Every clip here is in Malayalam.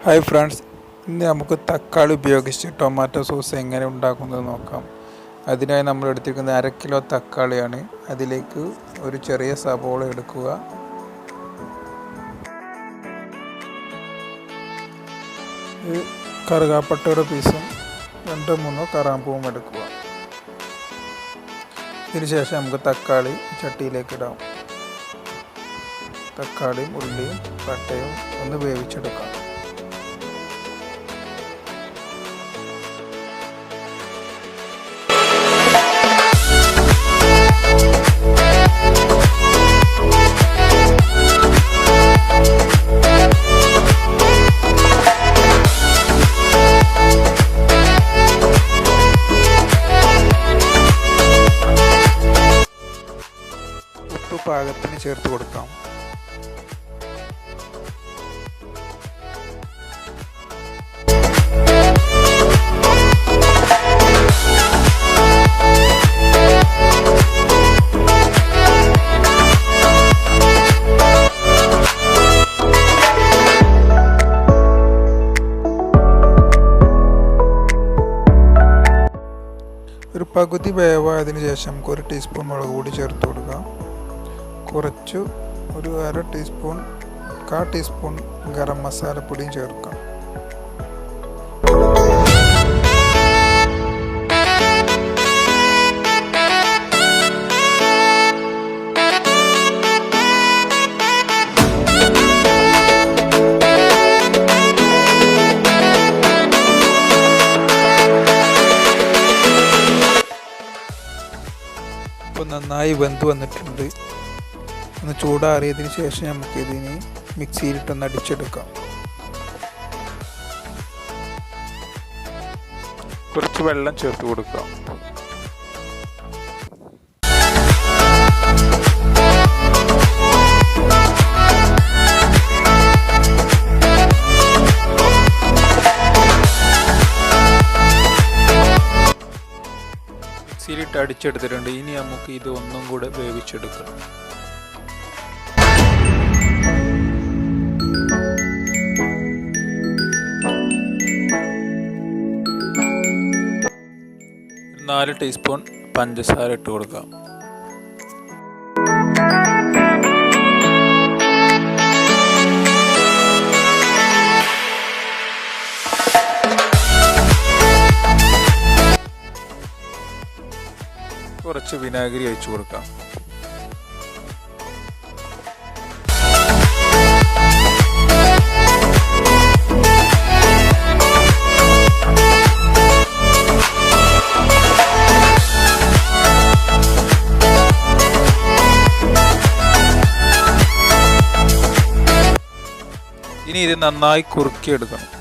ഹായ് ഫ്രണ്ട്സ്, ഇന്ന് നമുക്ക് തക്കാളി ഉപയോഗിച്ച് ടൊമാറ്റോ സോസ് എങ്ങനെ ഉണ്ടാക്കുന്നത് നോക്കാം. അതിനായി നമ്മൾ എടുത്തിരിക്കുന്നത് 1/2 കിലോ തക്കാളിയാണ്. അതിലേക്ക് ഒരു ചെറിയ സവോള എടുക്കുക. കറുകാപ്പട്ടയുടെ പീസും 2-3 കറാമ്പൂവും എടുക്കുക. ഇതിനുശേഷം നമുക്ക് തക്കാളി ചട്ടിയിലേക്ക് ഇടാം. തക്കാളിയും ഉള്ളിയും പട്ടയും ഒന്ന് വേവിച്ചെടുക്കാം. ഉപ്പ് പാകത്തിന് ചേർത്ത് കൊടുക്കാം. ഒരു പകുതി വേവായതിനു ശേഷം നമുക്ക് 1 ടീസ്പൂൺ മുളക് പൊടി ചേർത്ത് കൊടുക്കാം. കുറച്ച് ഒരു 1/2 ടീസ്പൂൺ 1/4 ടീസ്പൂൺ ഗരം മസാലപ്പൊടിയും ചേർക്കാം. ഇപ്പോൾ നന്നായി വെന്ത് വന്നിട്ടുണ്ട്. ഒന്ന് ചൂടാറിയതിന് ശേഷം നമുക്കിതിന് മിക്സിയിലിട്ടൊന്ന് അടിച്ചെടുക്കാം. കുറച്ച് വെള്ളം ചേർത്ത് കൊടുക്കാം. മിക്സിയിലിട്ട് അടിച്ചെടുത്തിട്ടുണ്ട്. ഇനി നമുക്ക് ഇത് ഒന്നും കൂടെ വേവിച്ചെടുക്കണം. നാല് ടീസ്പൂൺ പഞ്ചസാര ഇട്ട് കൊടുക്കാം. കുറച്ച് വിനാഗിരി ഒഴിച്ചു കൊടുക്കാം. ഇനി ഇത് നന്നായി കുറുക്കിയെടുക്കണം.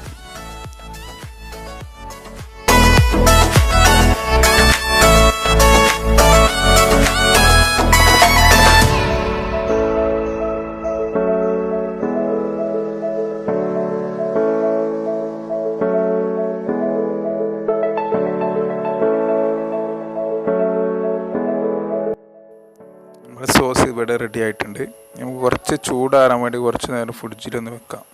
നമ്മുടെ സോസ് ഇവിടെ റെഡി ആയിട്ടുണ്ട്. നമുക്ക് കുറച്ച് ചൂടാറാൻ വേണ്ടി കുറച്ച് നേരം ഫ്രിഡ്ജിലൊന്ന് വെക്കാം.